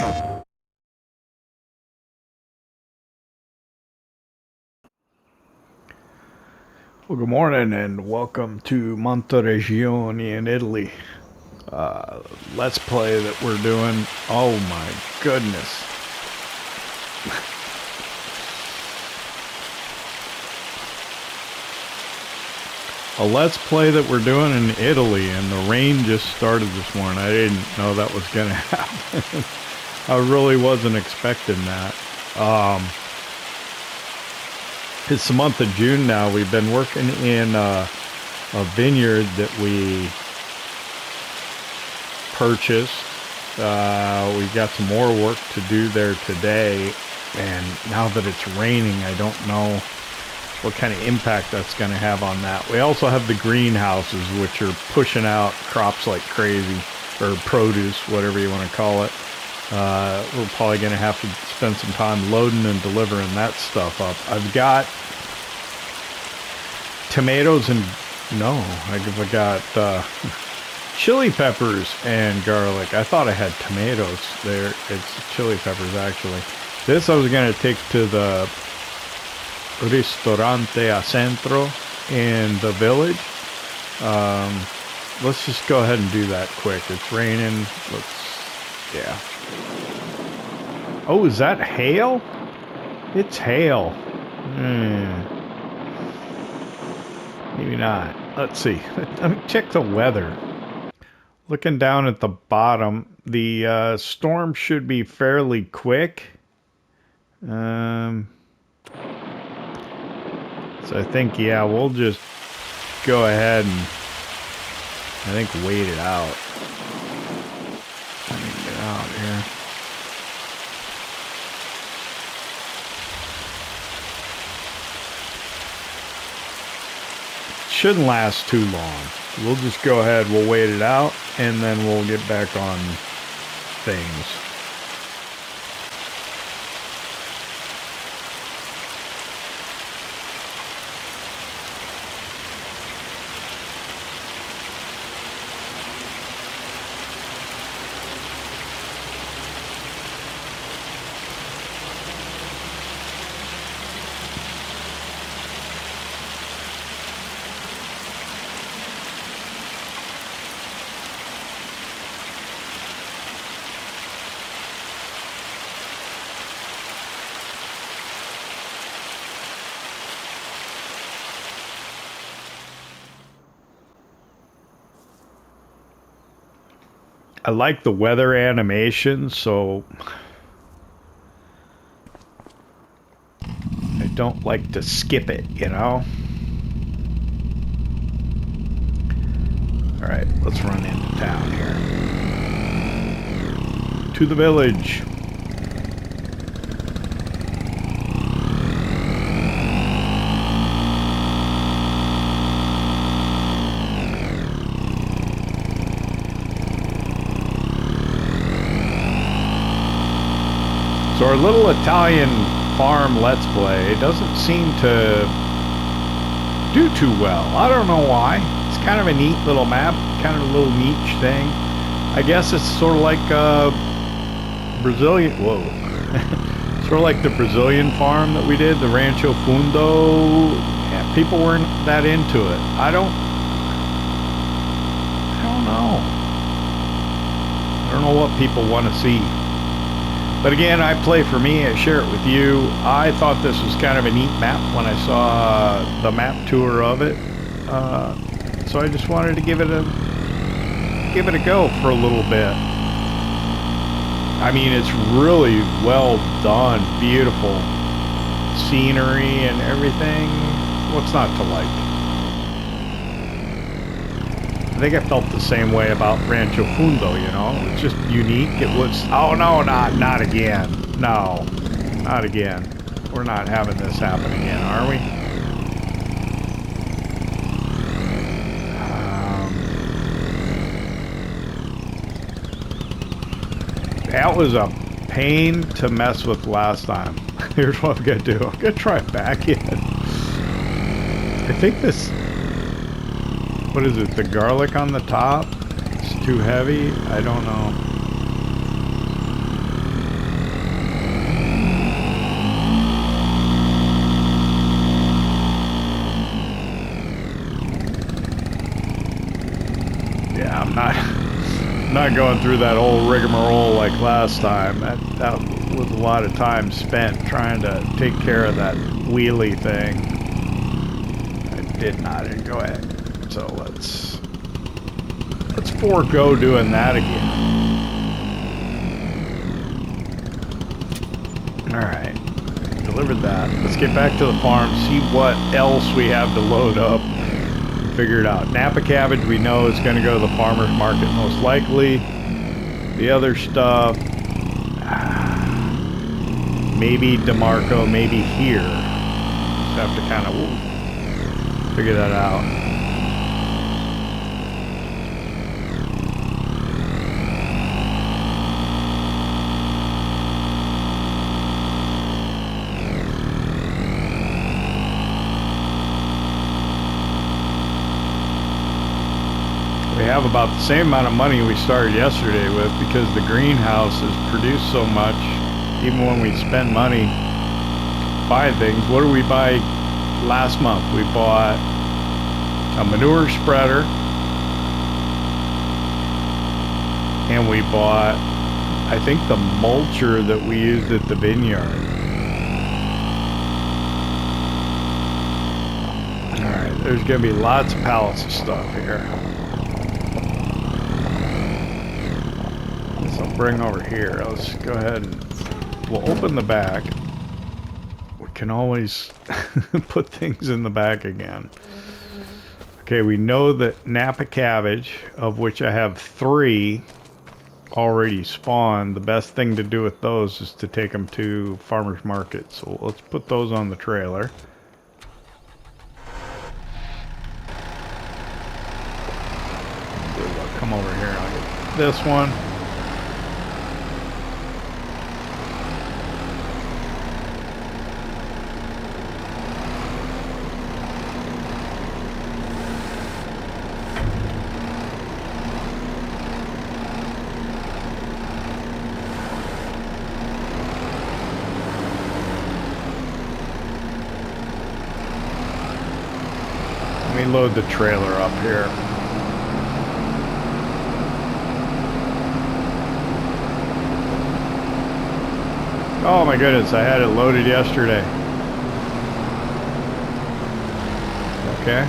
Well, good morning and welcome to Monteriggioni in Italy. Let's play that we're doing. Oh my goodness. A let's play that we're doing in Italy, and the rain just started this morning. I didn't know that was going to happen. I really wasn't expecting that. It's the month of June now. We've been working in a vineyard that we purchased. We got some more work to do there today, and now that it's raining, I don't know what kind of impact that's going to have on that. We also have the greenhouses, which are pushing out crops like crazy, or produce, whatever you want to call it. We're probably going to have to spend some time loading and delivering that stuff up. I've got tomatoes and I've got chili peppers and garlic. I thought I had tomatoes there. It's chili peppers, actually. This I was going to take to the Ristorante a Centro in the village. Let's just go ahead and do that quick. It's raining. Yeah. Oh, is that hail? It's hail. Maybe not. Let's see. Let me check the weather. Looking down at the bottom, the storm should be fairly quick. So I think, yeah, we'll just go ahead and I think wait it out. Let me get out here. Shouldn't last too long. We'll just go ahead, we'll wait it out, and then we'll get back on things. I like the weather animation, so I don't like to skip it, you know? Alright, let's run into town here. To the village. So our little Italian farm let's play doesn't seem to do too well. I don't know why. It's kind of a neat little map, kind of a little niche thing. I guess it's sort of like Brazilian, sort of like the Brazilian farm that we did, the Rancho Fundo. Yeah, people weren't that into it. I don't know. I don't know what people want to see. But again, I play for me, I share it with you. I thought this was kind of a neat map when I saw the map tour of it. So I just wanted to give it a go for a little bit. I mean, it's really well done, beautiful scenery and everything. What's not to like? I think I felt the same way about Rancho Fundo, you know? It's just unique. It was, oh no, not again. No, not again. We're not having this happen again, are we? That was a pain to mess with last time. Here's what I'm gonna do. I'm gonna try it back in. I think this, what is it, the garlic on the top? It's too heavy? I don't know. not going through that whole rigmarole like last time. That was a lot of time spent trying to take care of that wheelie thing. I did not enjoy it. So let's forego doing that again. Alright. Delivered that. Let's get back to the farm, see what else we have to load up. Figure it out. Napa cabbage we know is going to go to the farmer's market most likely. The other stuff, maybe DeMarco, maybe here. Just have to kind of figure that out. We have about the same amount of money we started yesterday with because the greenhouse has produced so much. Even when we spend money buying things, what did we buy last month? We bought a manure spreader and we bought, I think, the mulcher that we used at the vineyard. Alright, there's going to be lots of pallets of stuff here. Bring over here. Let's go ahead and we'll open the back. We can always put things in the back again. Okay, we know that Napa cabbage, of which I have 3 already spawned, the best thing to do with those is to take them to farmer's market. So let's put those on the trailer. Come over here. I'll get this one. Load the trailer up here. Oh my goodness, I had it loaded yesterday. Okay.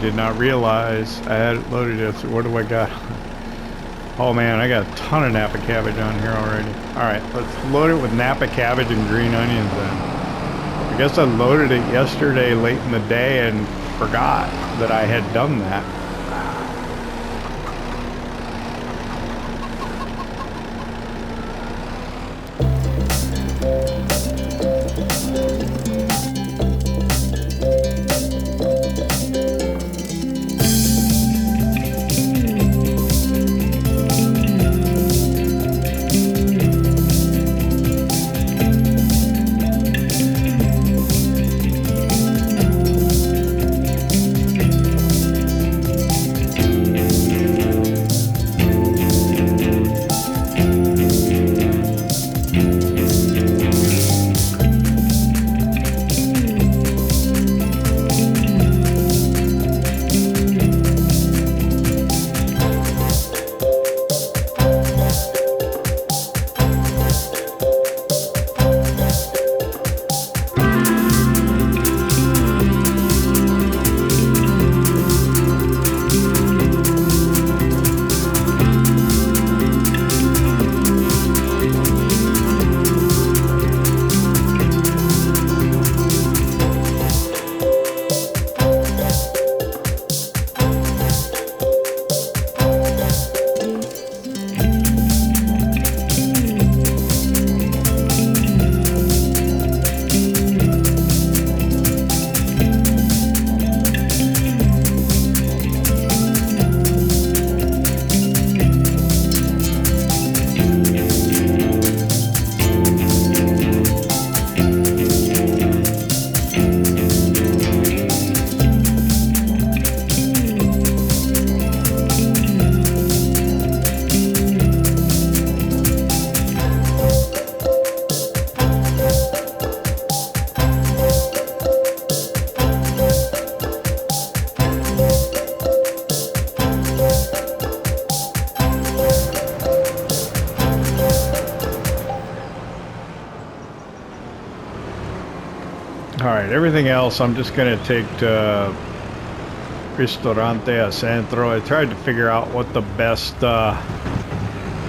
Did not realize I had it loaded yesterday. What do I got? Oh man, I got a ton of Napa cabbage on here already. Alright, let's load it with Napa cabbage and green onions then. I guess I loaded it yesterday late in the day and forgot that I had done that. Alright, everything else I'm just going to take to Ristorante a Centro. I tried to figure out what the best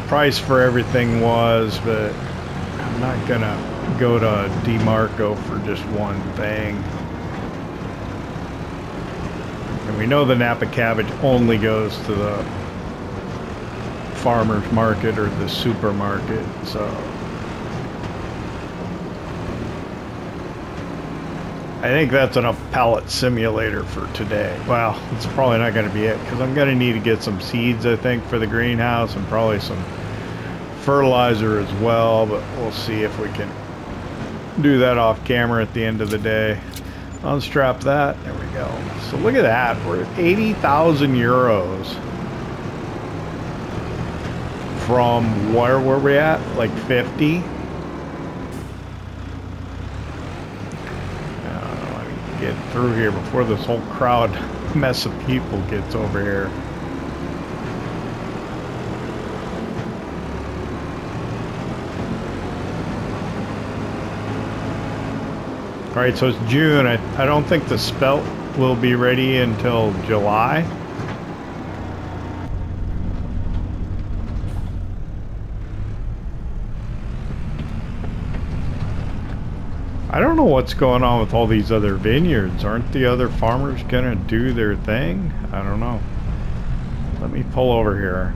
price for everything was, but I'm not going to go to DeMarco for just one thing. And we know the Napa cabbage only goes to the farmer's market or the supermarket, so I think that's enough pallet simulator for today. Well, it's probably not going to be it because I'm going to need to get some seeds, I think, for the greenhouse and probably some fertilizer as well, but we'll see if we can do that off camera at the end of the day. Unstrap that. There we go. So look at that. We're at 80,000 euros from where were we at? Like 50? Let me get through here before this whole crowd mess of people gets over here. All right, so it's June. I don't think the spelt will be ready until July. I don't know what's going on with all these other vineyards. Aren't the other farmers gonna do their thing? I don't know. Let me pull over here.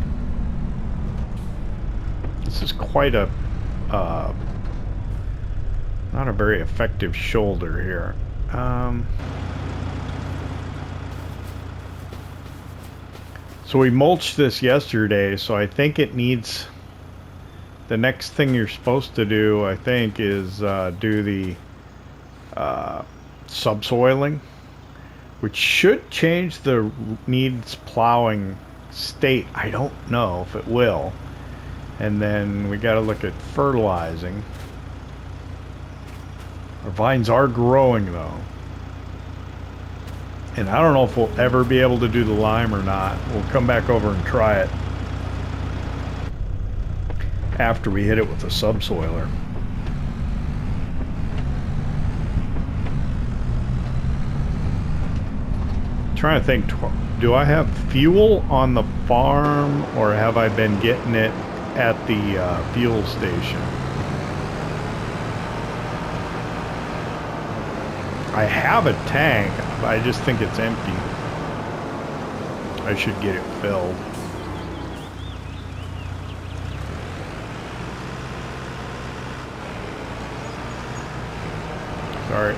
This is quite a not a very effective shoulder here. So we mulched this yesterday, so I think it needs... The next thing you're supposed to do, I think, is do the subsoiling, which should change the needs plowing state. I don't know if it will. And then we got to look at fertilizing. Our vines are growing though. And I don't know if we'll ever be able to do the lime or not. We'll come back over and try it after we hit it with the subsoiler. Trying to think, do I have fuel on the farm or have I been getting it at the fuel station? I have a tank, I just think it's empty. I should get it filled. Sorry.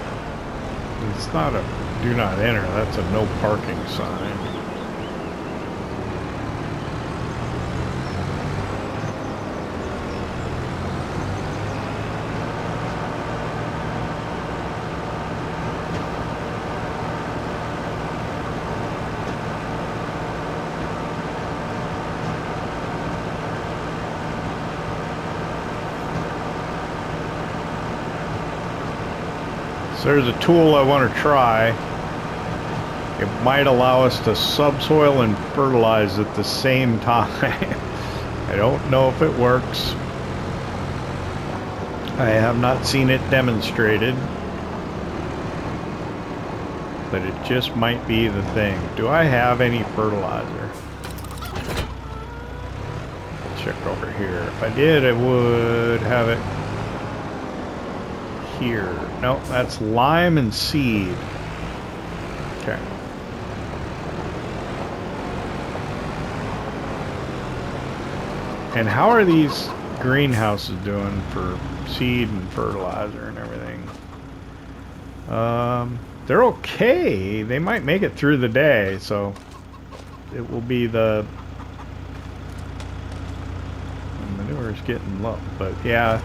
It's not a do not enter, that's a no parking sign. So there's a tool I want to try. It might allow us to subsoil and fertilize at the same time. I don't know if it works. I have not seen it demonstrated. But it just might be the thing. Do I have any fertilizer? Check over here. If I did, I would have it here. Nope, that's lime and seed. Okay. And how are these greenhouses doing for seed and fertilizer and everything? They're okay. They might make it through the day, so it will be the manure's getting low, but yeah,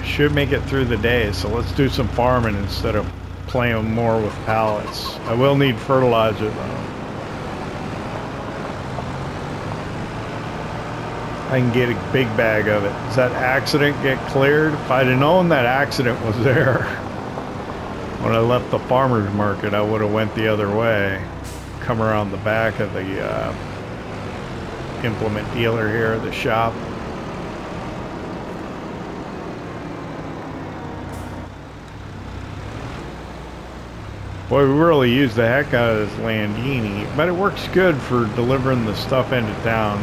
should make it through the day. So let's do some farming instead of playing more with pallets. I will need fertilizer though. I can get a big bag of it. Does that accident get cleared? If I'd have known that accident was there when I left the farmer's market, I would have went the other way. Come around the back of the implement dealer here, the shop. Boy, we really use the heck out of this Landini, but it works good for delivering the stuff into town.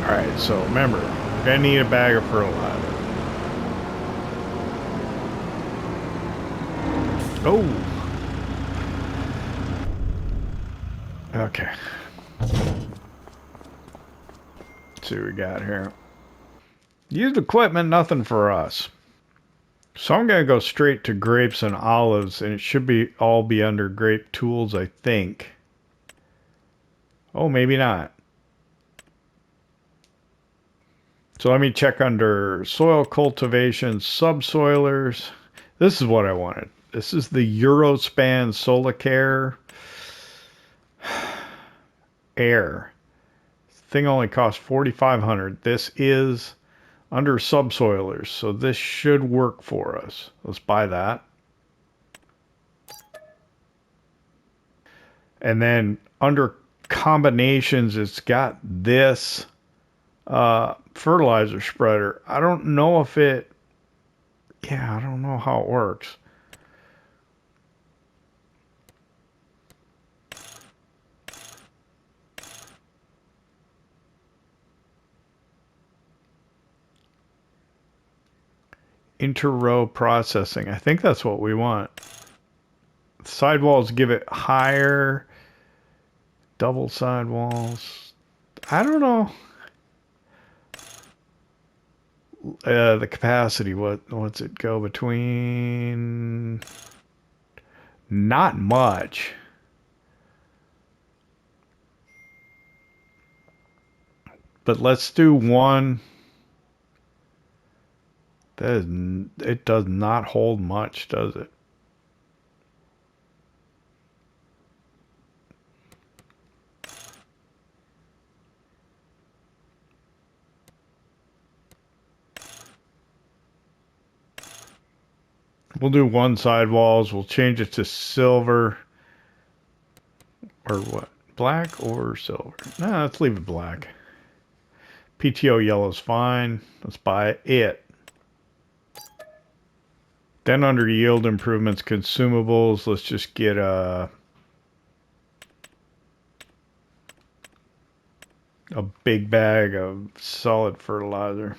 Alright, so remember, we're gonna need a bag of fertilizer. Oh! Okay. Let's see what we got here. Used equipment, nothing for us. So I'm going to go straight to grapes and olives, and it should be all be under grape tools, I think. Oh, maybe not. So let me check under soil cultivation, subsoilers. This is what I wanted. This is the Eurospand SolcoAir Air. Thing only costs $4,500. This is under subsoilers, so this should work for us. Let's buy that. And then under combinations, it's got this fertilizer spreader. I don't know if it, yeah, I don't know how it works. Inter-row processing. I think that's what we want. Sidewalls give it higher. Double sidewalls. I don't know. The capacity. What's it go between? Not much. But let's do one. It does not hold much, does it? We'll do one sidewalls. We'll change it to silver. Or what? Black or silver? No, let's leave it black. PTO yellow's fine. Let's buy it. Then under yield improvements, consumables, let's just get a big bag of solid fertilizer.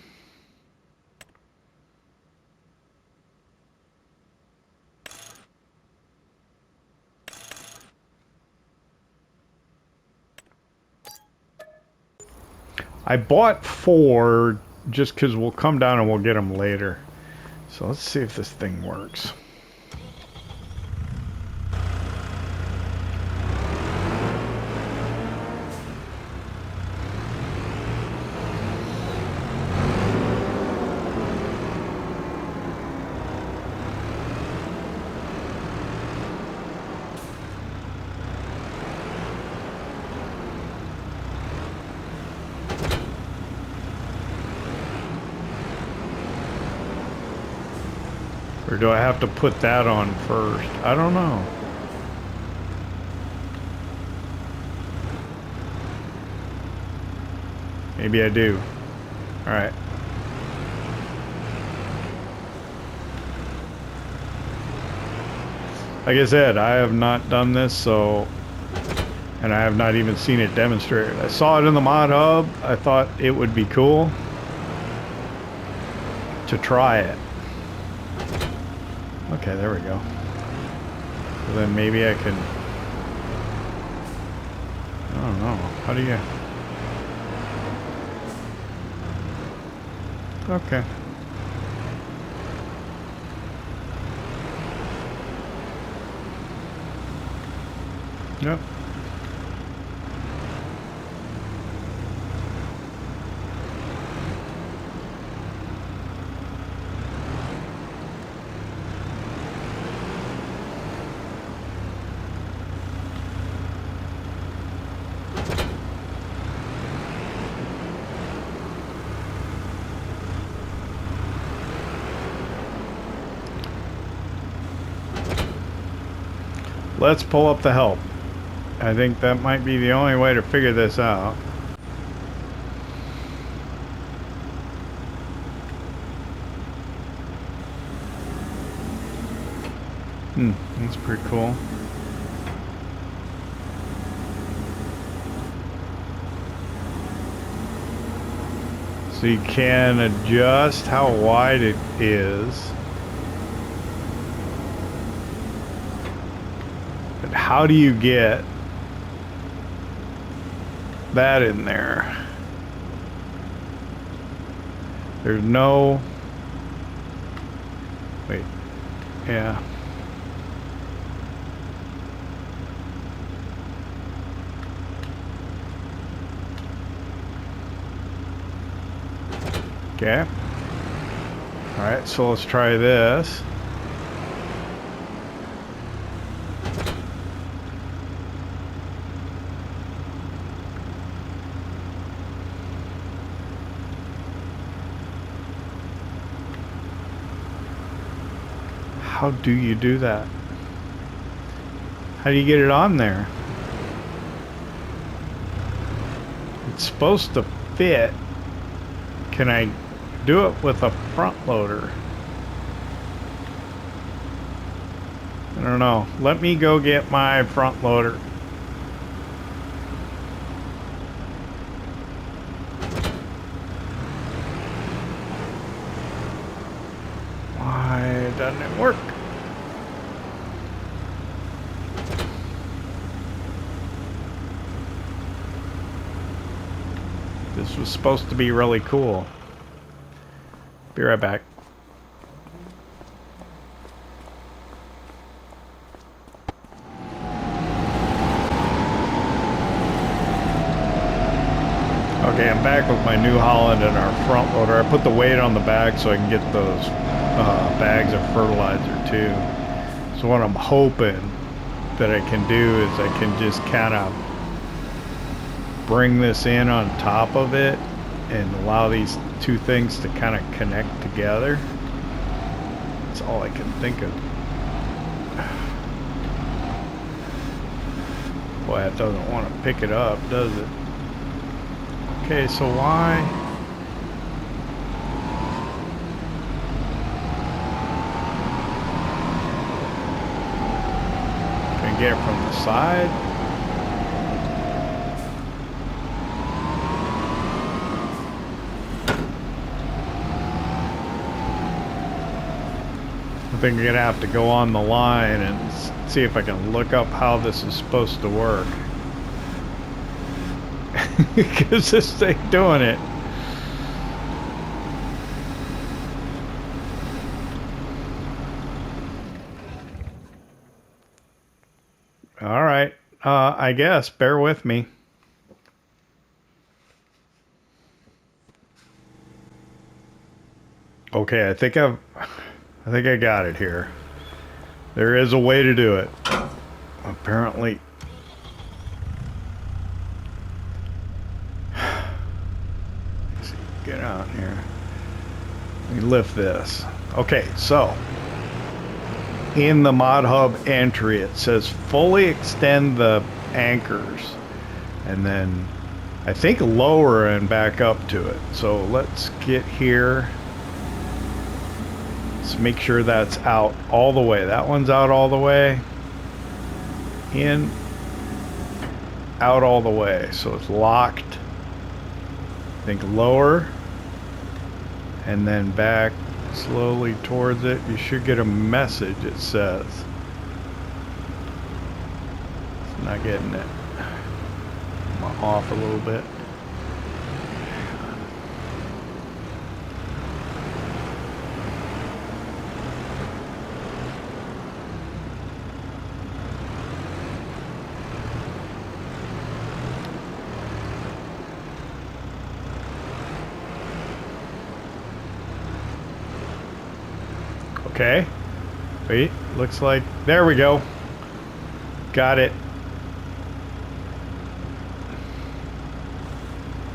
I bought 4 just because we'll come down and we'll get them later. So let's see if this thing works. Or do I have to put that on first? I don't know. Maybe I do. All right. Like I said, I have not done this, so, and I have not even seen it demonstrated. I saw it in the mod hub. I thought it would be cool to try it. Okay, there we go. So then maybe I can, I don't know. How do you? Okay. Yep. Let's pull up the help. I think that might be the only way to figure this out. That's pretty cool. So you can adjust how wide it is. But how do you get that in there? There's no... Wait. Yeah. Okay. Alright, so let's try this. How do you do that? How do you get it on there? It's supposed to fit. Can I do it with a front loader? I don't know. Let me go get my front loader. Why doesn't it work? This was supposed to be really cool. Be right back. Okay, I'm back with my New Holland and our front loader. I put the weight on the bag so I can get those bags of fertilizer too. So what I'm hoping that I can do is I can just kind of bring this in on top of it and allow these two things to kind of connect together. That's all I can think of. Boy, that doesn't want to pick it up, does it? Okay, so why? Can I get it from the side? I think I'm gonna have to go on the line and see if I can look up how this is supposed to work. Because this thing doing it. All right, I guess bear with me. Okay, I think I got it here. There is a way to do it. Apparently. Let's see, get out here. Let me lift this. Okay, so in the Mod Hub entry it says fully extend the anchors and then I think lower and back up to it. So let's get here. Let's make sure that's out all the way. That one's out all the way. In, out all the way. So it's locked. I think lower. And then back slowly towards it. You should get a message, it says. It's not getting it. I'm off a little bit. Okay. Wait, looks like... There we go. Got it.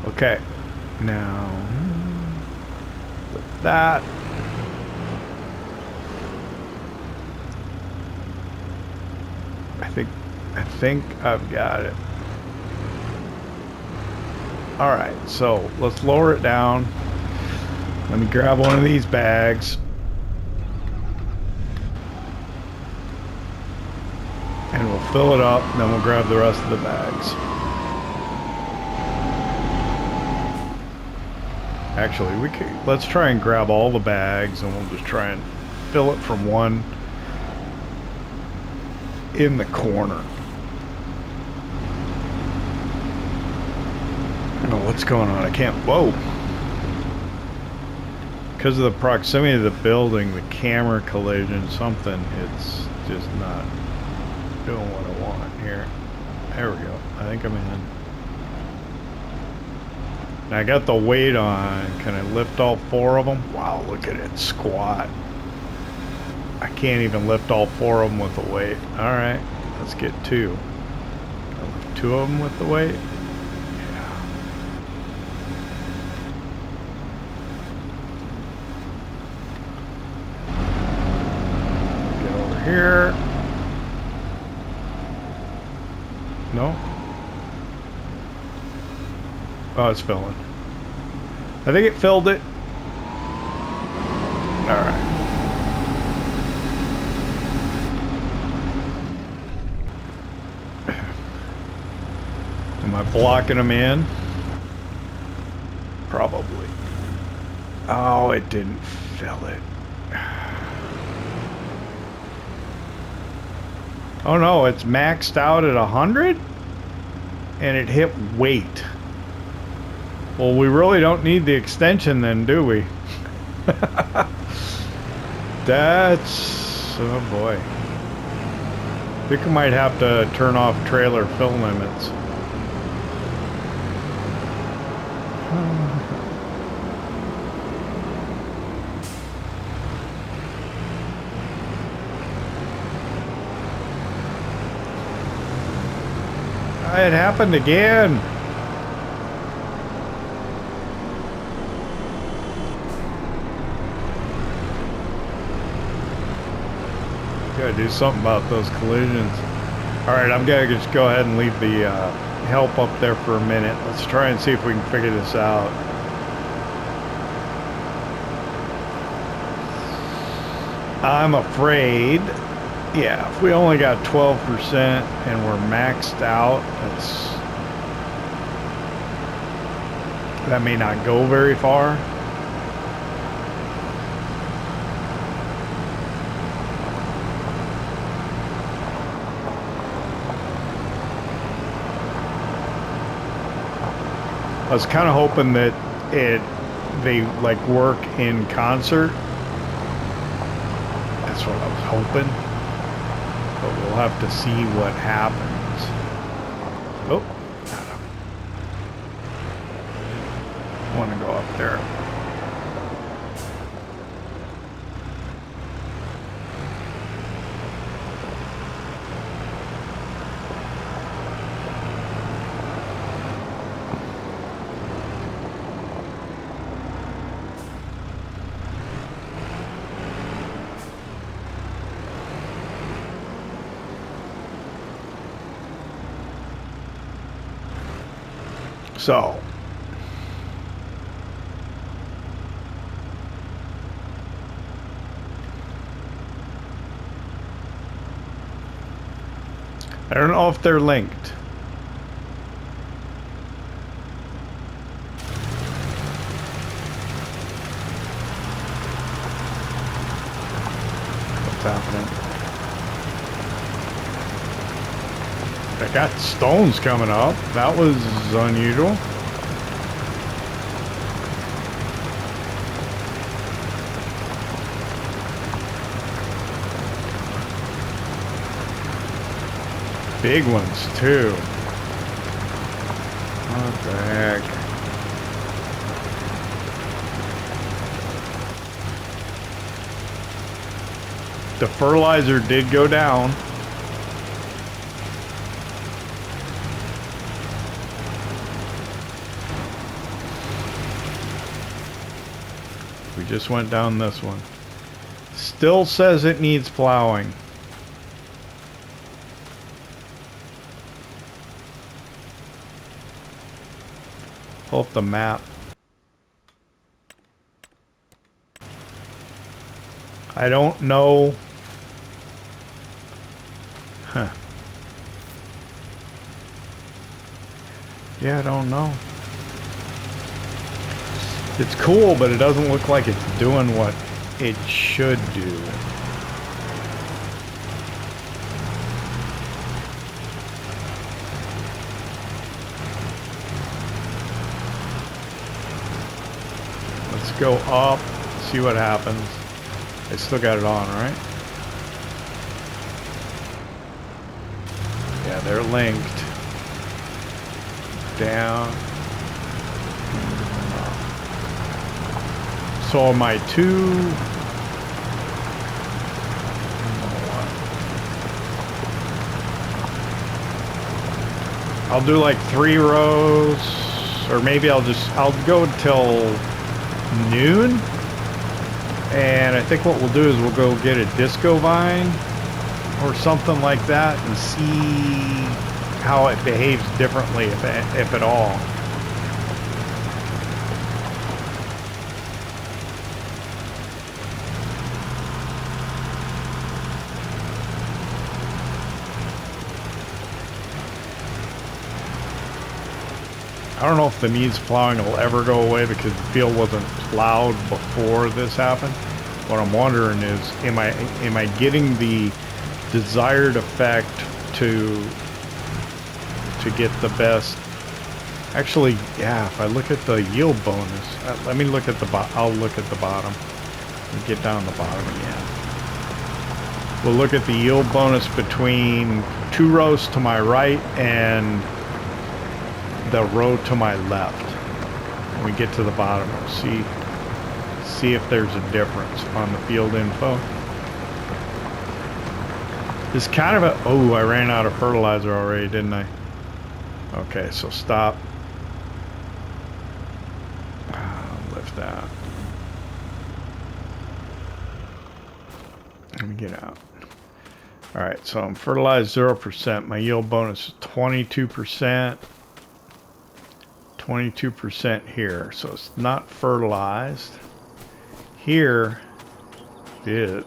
Okay. Now... with that... I I think I've got it. Alright, so let's lower it down. Let me grab one of these bags. And we'll fill it up, and then we'll grab the rest of the bags. Actually, let's try and grab all the bags, and we'll just try and fill it from one in the corner. I don't know what's going on. I can't. Whoa! Because of the proximity of the building, the camera collision, something, it's just not doing what I want here. There we go. I think I'm in. Now I got the weight on. Can I lift all 4 of them? Wow, look at it squat. I can't even lift all 4 of them with the weight. Alright, let's get 2. Can I lift 2 of them with the weight? Yeah. Get over here. No? Oh, it's filling. I think it filled it. Alright. Am I blocking them in? Probably. Oh, it didn't fill it. Oh no, it's maxed out at 100? And it hit weight. Well, we really don't need the extension then, do we? That's... oh boy. I think I might have to turn off trailer fill limits. It happened again. Gotta do something about those collisions. Alright, I'm gonna just go ahead and leave the help up there for a minute. Let's try and see if we can figure this out. I'm afraid, yeah, if we only got 12% and we're maxed out, that may not go very far. I was kind of hoping that they like work in concert. That's what I was hoping. But we'll have to see what happens. Oh, I want to go up there. So, I don't know if they're linked. What's happening? I got stones coming up. That was unusual. Big ones too. What the heck? The fertilizer did go down. We just went down this one. Still says it needs plowing. Pull up the map. I don't know. Huh. Yeah, I don't know. It's cool, but it doesn't look like it's doing what it should do. Let's go up, see what happens. I still got it on, right? Yeah, they're linked. Down. So my two... I'll do like 3 rows, or maybe I'll go till noon. And I think what we'll do is we'll go get a disco vine or something like that and see how it behaves differently, if at all. I don't know if the needs plowing will ever go away because the field wasn't plowed before this happened. What I'm wondering is, am I getting the desired effect to get the best? Actually, yeah, if I look at the yield bonus, let me look at the I'll look at the bottom. Let me get down the bottom again. We'll look at the yield bonus between 2 rows to my right and the row to my left. When we get to the bottom, we'll see if there's a difference on the field info. It's kind of a... Oh, I ran out of fertilizer already, didn't I? Okay, so stop. Lift that. Let me get out. Alright, so I'm fertilized 0%. My yield bonus is 22%. 22% here, so it's not fertilized. Here, it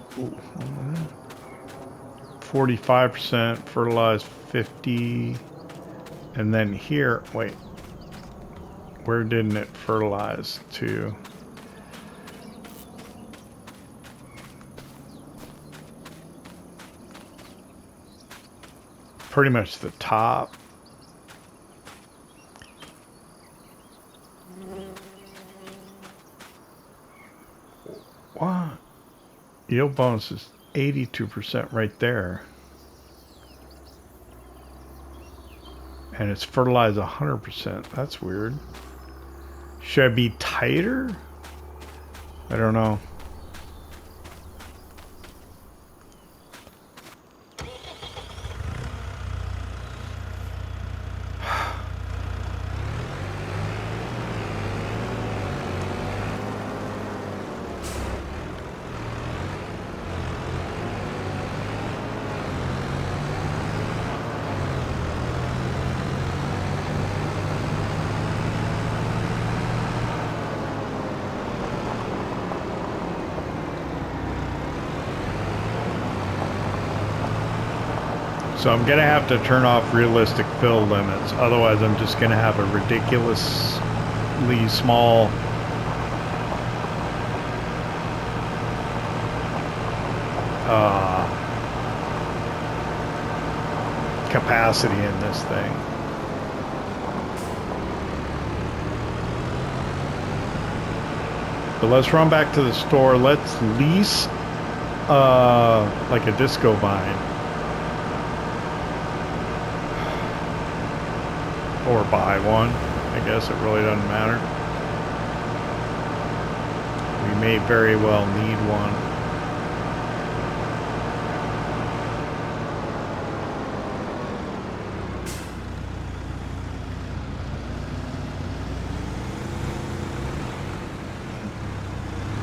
45%, fertilized 50, and then here, wait, where didn't it fertilize to? Pretty much the top. What? Yield bonus is 82% right there. And it's fertilized 100%. That's weird. Should I be tighter? I don't know. So I'm gonna have to turn off realistic fill limits, otherwise I'm just gonna have a ridiculously small capacity in this thing. But let's run back to the store. Let's lease like a disco vine. Or buy one. I guess it really doesn't matter. We may very well need one.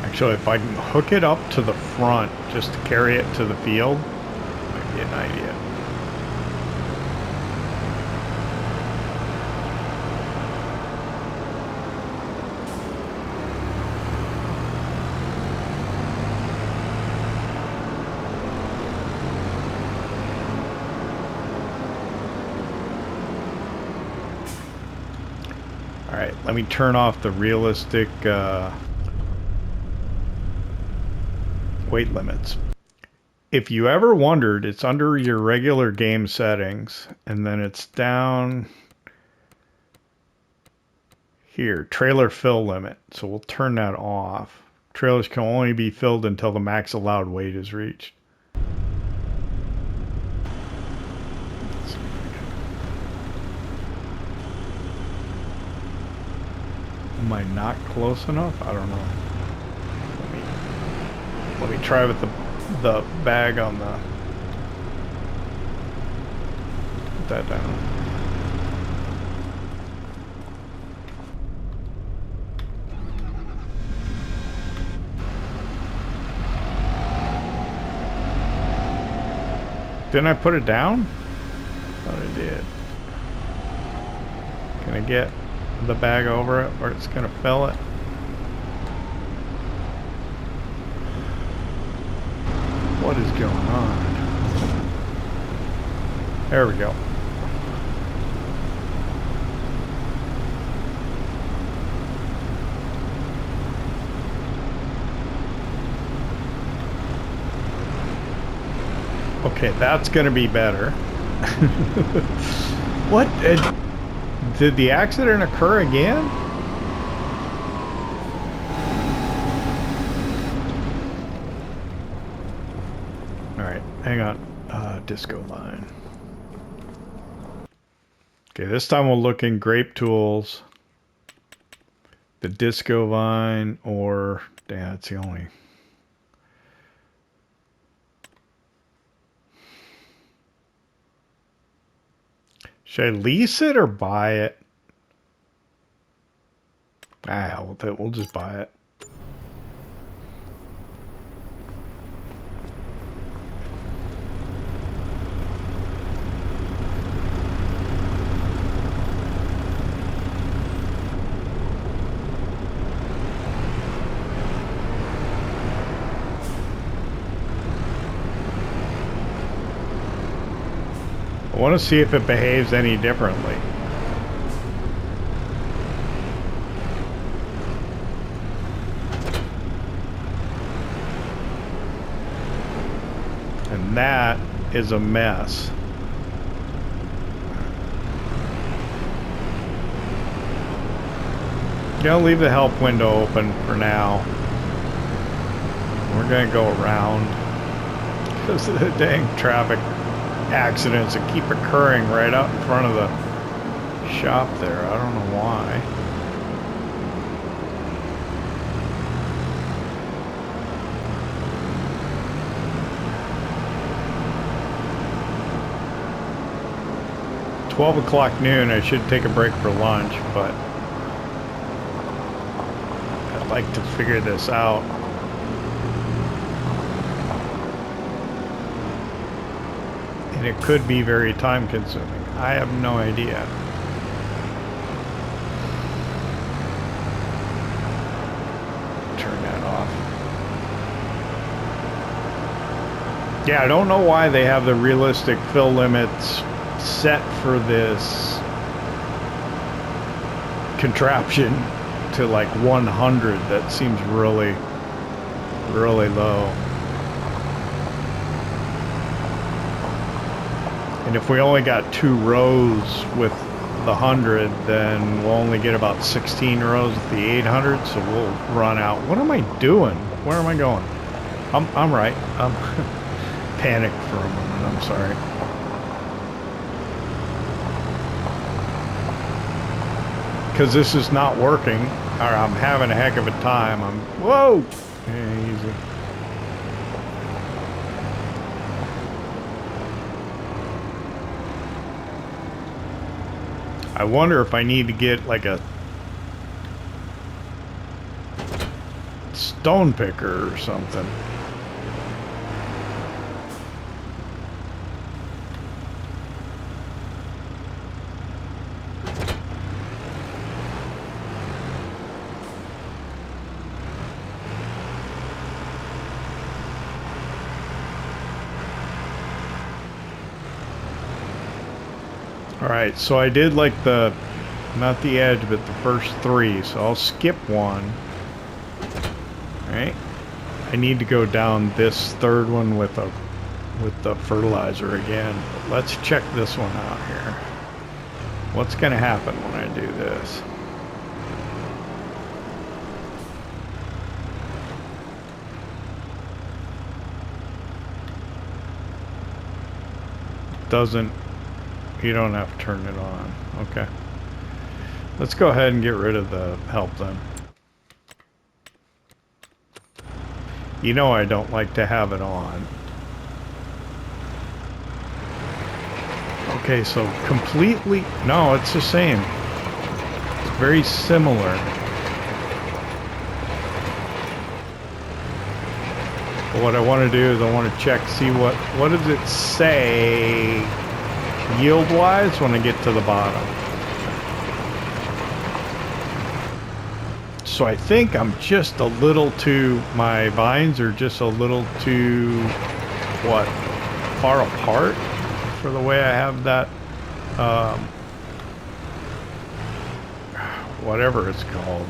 Actually, if I can hook it up to the front just to carry it to the field, might be an idea. Let me turn off the realistic weight limits. If you ever wondered, it's under your regular game settings, and then it's down here, trailer fill limit. So we'll turn that off. Trailers can only be filled until the max allowed weight is reached. Am I not close enough? I don't know. Let me try with the bag on the... Put that down. Didn't I put it down? I thought I did. Can I get the bag over it where it's gonna fill it? What is going on? There we go. Okay, that's gonna be better. What? Did the accident occur again? Alright, hang on. Disco line. Okay, this time we'll look in Grape Tools. The disco vine, or... yeah, it's the only... Should I lease it or buy it? Ah, hell with it. We'll just buy it. I want to see if it behaves any differently. And that is a mess. Gonna leave the help window open for now. We're gonna go around because of the dang traffic accidents that keep occurring right out in front of the shop there. I don't know why. (12:00 noon). I should take a break for lunch, but I'd like to figure this out. And it could be very time consuming. I have no idea. Turn that off. Yeah, I don't know why they have the realistic fill limits set for this contraption to like 100. That seems really, really low. And if we only got 2 rows with the 100, then we'll only get about 16 rows with the 800, so we'll run out. What am I doing? Where am I going? I'm right. I'm panicked for a moment. I'm sorry. Because this is not working, or I'm having a heck of a time. Whoa! Yeah, easy. I wonder if I need to get like a stone picker or something. Alright, so I did like the Not the edge, but the first 3. So I'll skip 1. Alright. I need to go down this 3rd one with the fertilizer again. But let's check this one out here. What's going to happen when I do this? Doesn't, you don't have to turn it on. Okay. Let's go ahead and get rid of the help then. You know I don't like to have it on. Okay, so completely, no, it's the same. It's very similar. But what I want to do is I want to check, see what does it say yield-wise when I get to the bottom. So I think I'm just a little too, my vines are just a little too, what, far apart for the way I have that, whatever it's called,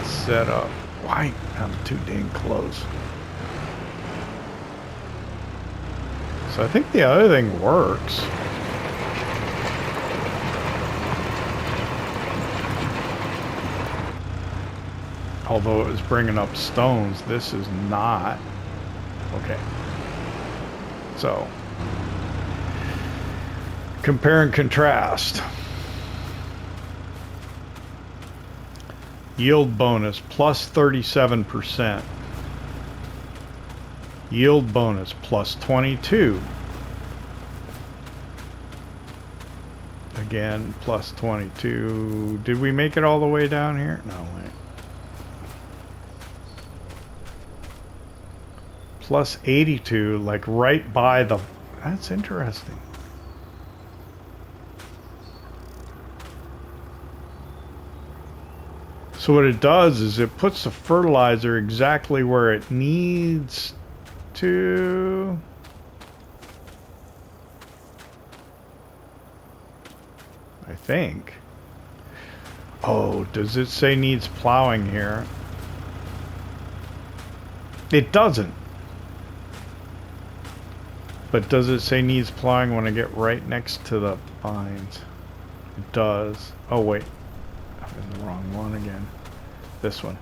set up. Why? I'm too dang close. So I think the other thing works. Although it was bringing up stones, this is not. Okay. So, compare and contrast. Yield bonus plus 37%. Yield bonus plus 22. Again, plus 22. Did we make it all the way down here? No, wait. Plus 82, like right by the... That's interesting. So what it does is it puts the fertilizer exactly where it needs to... I think. Oh, does it say needs plowing here? It doesn't. But does it say needs plowing when I get right next to the vines? It does. Oh wait, I'm in the wrong one again. This one.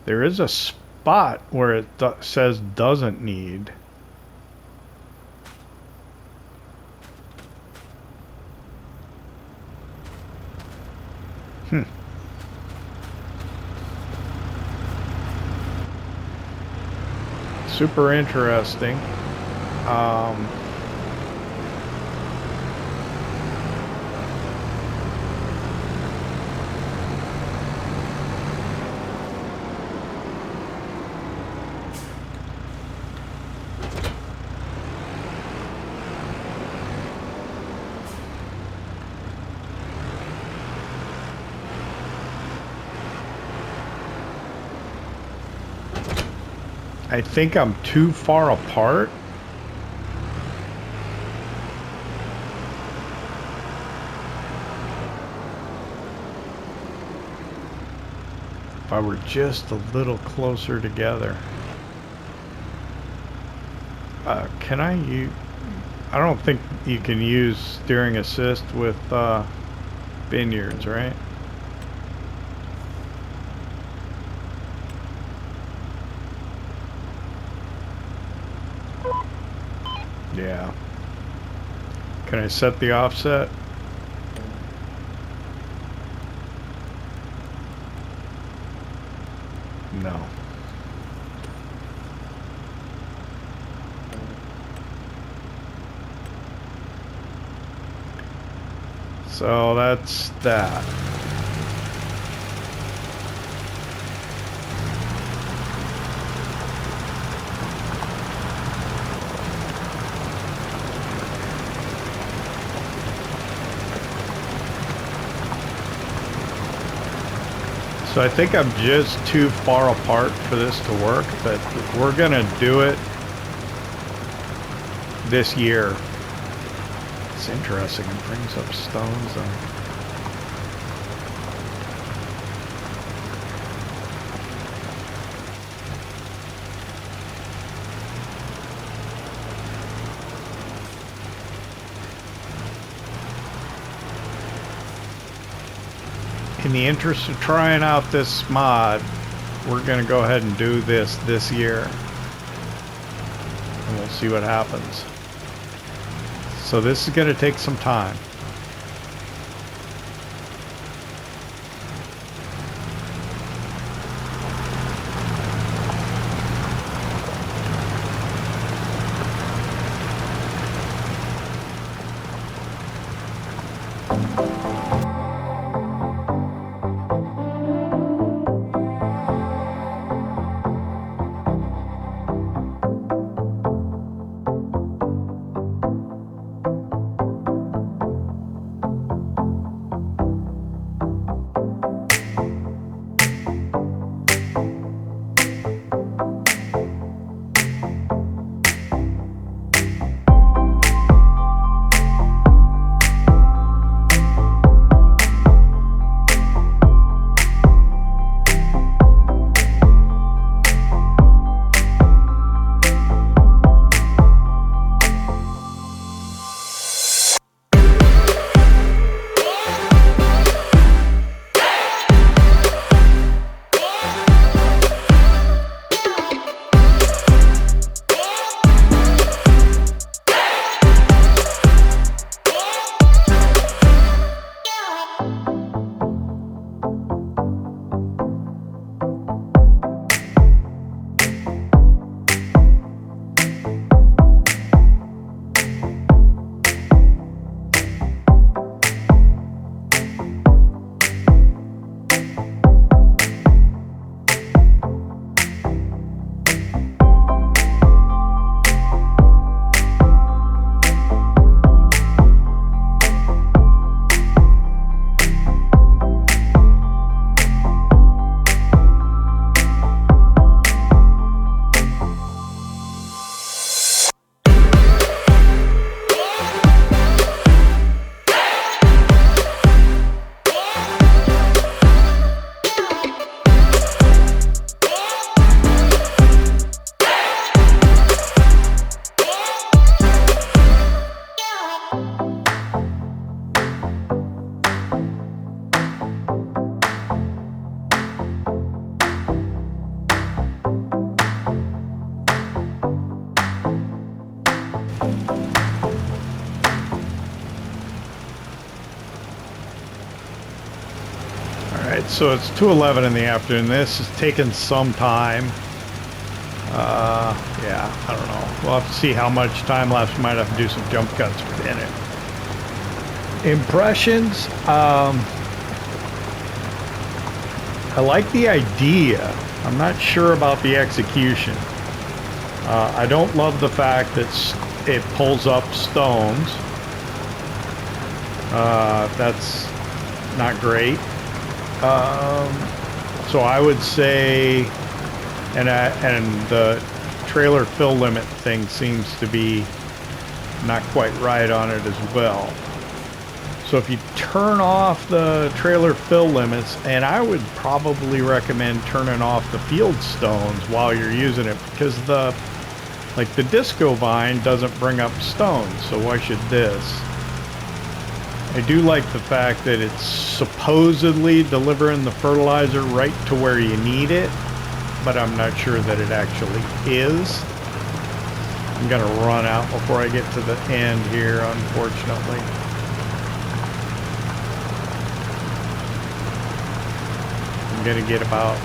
There is a spot where it says doesn't need. Super interesting. I think I'm too far apart. If I were just a little closer together. Can I use... I don't think you can use steering assist with vineyards, right? Yeah. Can I set the offset? No. So that's that. So I think I'm just too far apart for this to work, but we're gonna do it this year. That's interesting. It brings up stones. In the interest of trying out this mod, we're going to go ahead and do this year. And we'll see what happens. So this is going to take some time. So it's 2:11 in the afternoon. This has taken some time. Yeah, I don't know. We'll have to see how much time lapse. We might have to do some jump cuts within it. Impressions. I like the idea. I'm not sure about the execution. I don't love the fact that it pulls up stones. That's not great. So I would say, and the trailer fill limit thing seems to be not quite right on it as well. So if you turn off the trailer fill limits, and I would probably recommend turning off the field stones while you're using it, because the disco vine doesn't bring up stones, so why should this? I do like the fact that it's supposedly delivering the fertilizer right to where you need it, but I'm not sure that it actually is. I'm gonna run out before I get to the end here, unfortunately. I'm gonna get about...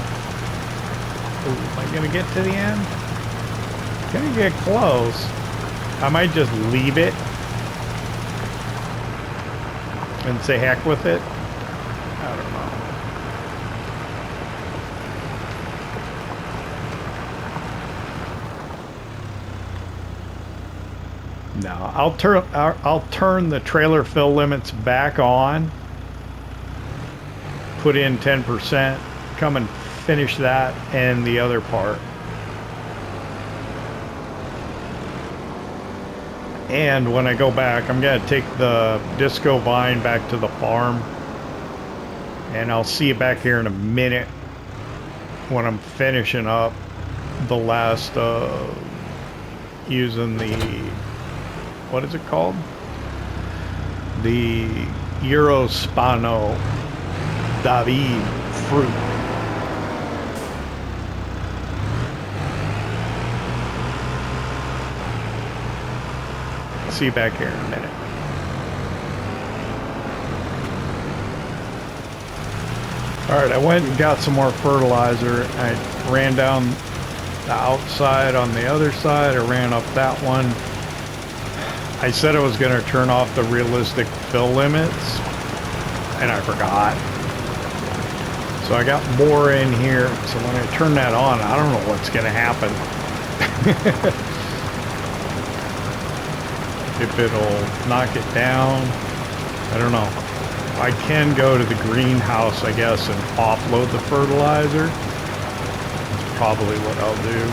Ooh, am I gonna get to the end? Gonna get close. I might just leave it and say heck with it. I don't know. No, I'll turn the trailer fill limits back on. Put in 10%. Come and finish that and the other part. And when I go back, I'm going to take the disco vine back to the farm. And I'll see you back here in a minute when I'm finishing up the last, using the, what is it called? The Eurospand David fruit. See you back here in a minute. Alright, I went and got some more fertilizer. I ran down the outside on the other side. I ran up that one. I said I was going to turn off the realistic fill limits, and I forgot. So I got more in here. So when I turn that on, I don't know what's going to happen. If it'll knock it down, I don't know. I can go to the greenhouse, I guess, and offload the fertilizer. That's probably what I'll do.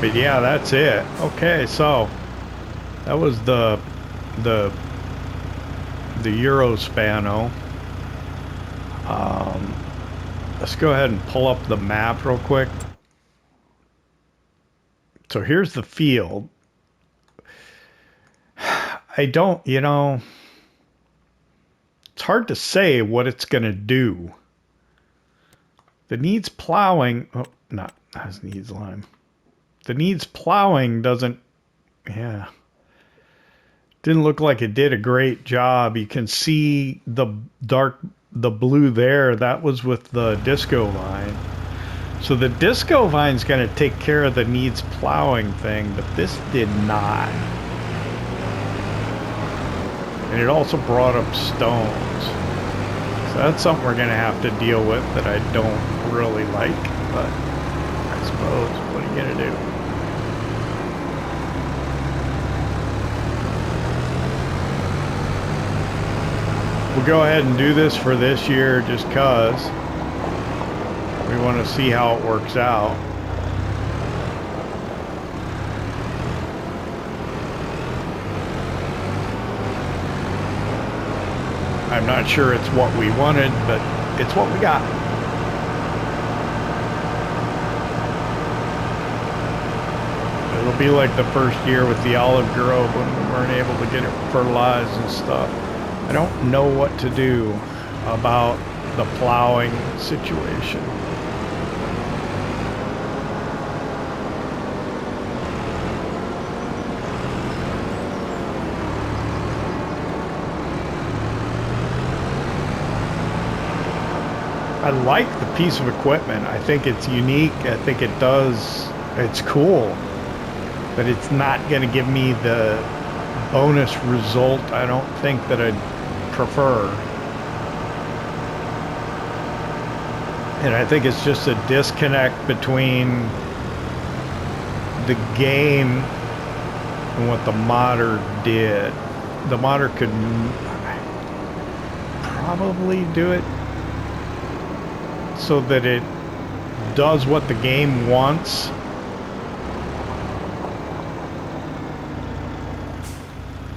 But yeah, that's it. Okay, so that was the Eurospand. Let's go ahead and pull up the map real quick. So here's the field. I don't, you know, it's hard to say what it's going to do. The needs plowing, oh, not as needs lime. The needs plowing doesn't, yeah. Didn't look like it did a great job. You can see the blue there. That was with the disco vine. So the disco vine's going to take care of the needs plowing thing, but this did not. And it also brought up stones. So that's something we're going to have to deal with that I don't really like, but I suppose, what are you going to do? We'll go ahead and do this for this year just because we want to see how it works out. I'm not sure it's what we wanted, but it's what we got. It'll be like the first year with the olive grove when we weren't able to get it fertilized and stuff. I don't know what to do about the plowing situation. I like the piece of equipment. I think it's unique. I think it does, it's cool, but it's not going to give me the bonus result I don't think that I'd prefer. And I think it's just a disconnect between the game and what the modder did. The modder could probably do it so that it does what the game wants.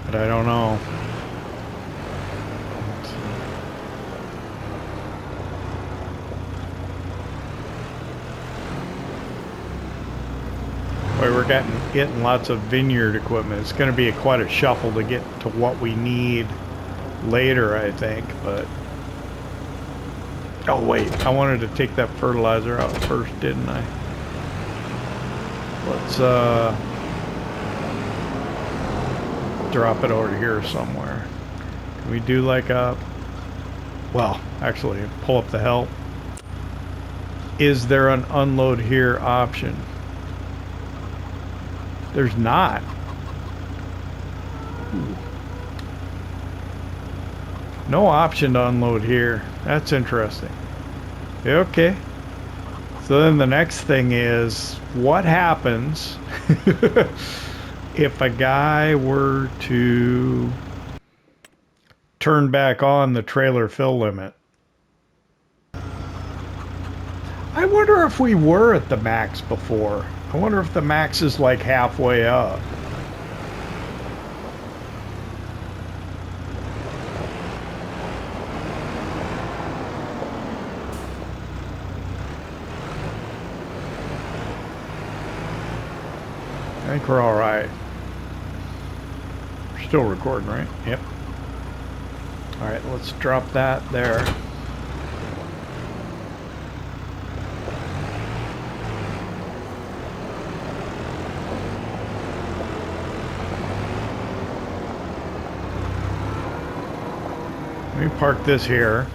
But I don't know. We're getting lots of vineyard equipment. It's going to be quite a shuffle to get to what we need later, I think. But oh wait, I wanted to take that fertilizer out first, didn't I? Let's drop it over here somewhere. Can we do like a, well, actually pull up the help. Is there an unload here option? There's not. Ooh. No option to unload here. That's interesting. Okay. So then the next thing is, what happens if a guy were to turn back on the trailer fill limit. I wonder if we were at the max before. I wonder if the max is like halfway up. I think we're all right. We're still recording, right? Yep. All right, let's drop that there. Let me park this here.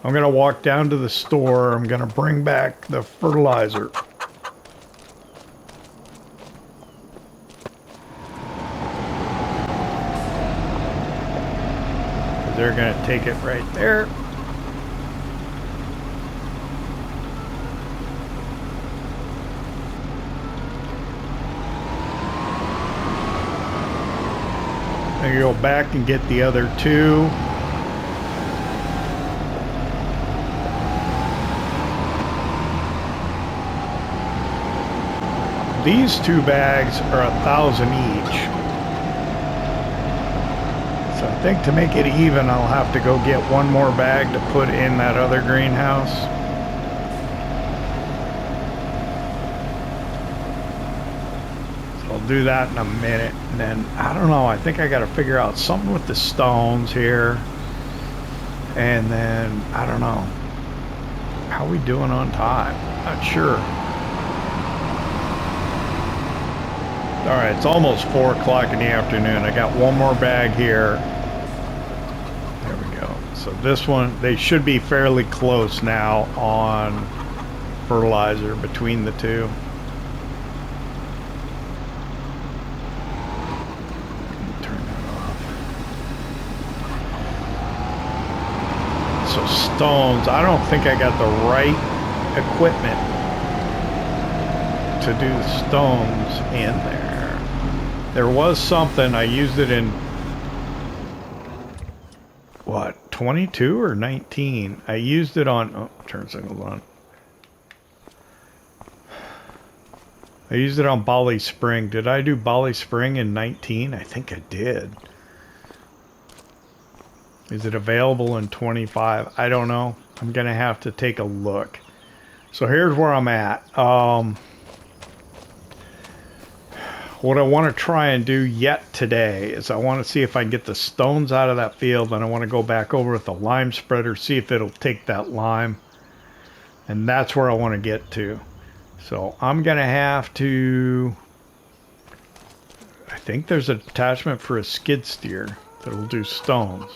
I'm going to walk down to the store. I'm going to bring back the fertilizer. They're going to take it right there. I'm going to go back and get the other two. These two bags are 1,000 each. So I think to make it even, I'll have to go get one more bag to put in that other greenhouse. So I'll do that in a minute. And then, I don't know, I think I got to figure out something with the stones here. And then, I don't know. How are we doing on time? Not sure. All right, it's almost 4 o'clock in the afternoon. I got one more bag here. There we go. So this one, they should be fairly close now on fertilizer between the two. Turn that off. So stones, I don't think I got the right equipment to do stones in there. There was something, I used it in, what, 22 or 19? I used it on, oh, turn signals on. I used it on Bali Spring. Did I do Bali Spring in 19? I think I did. Is it available in 25? I don't know. I'm going to have to take a look. So here's where I'm at. What I want to try and do yet today is I want to see if I can get the stones out of that field, and I want to go back over with the lime spreader, see if it'll take that lime. And that's where I want to get to. So I'm going to have to... I think there's an attachment for a skid steer that'll do stones.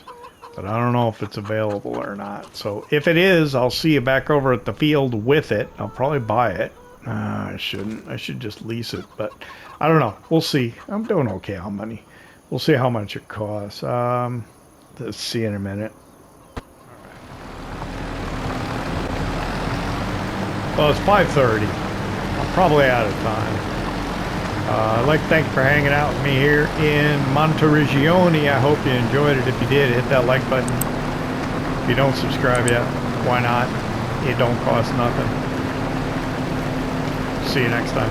But I don't know if it's available or not. So if it is, I'll see you back over at the field with it. I'll probably buy it. I shouldn't. I should just lease it, but I don't know. We'll see. I'm doing okay on money. We'll see how much it costs. Let's see in a minute. Well, it's 5:30. I'm probably out of time. I'd like to thank you for hanging out with me here in Monteriggioni. I hope you enjoyed it. If you did, hit that like button. If you don't subscribe yet, why not? It don't cost nothing. See you next time.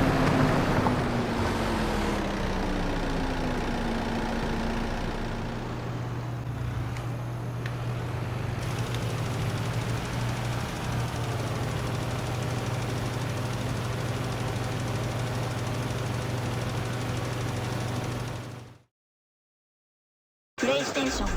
PlayStation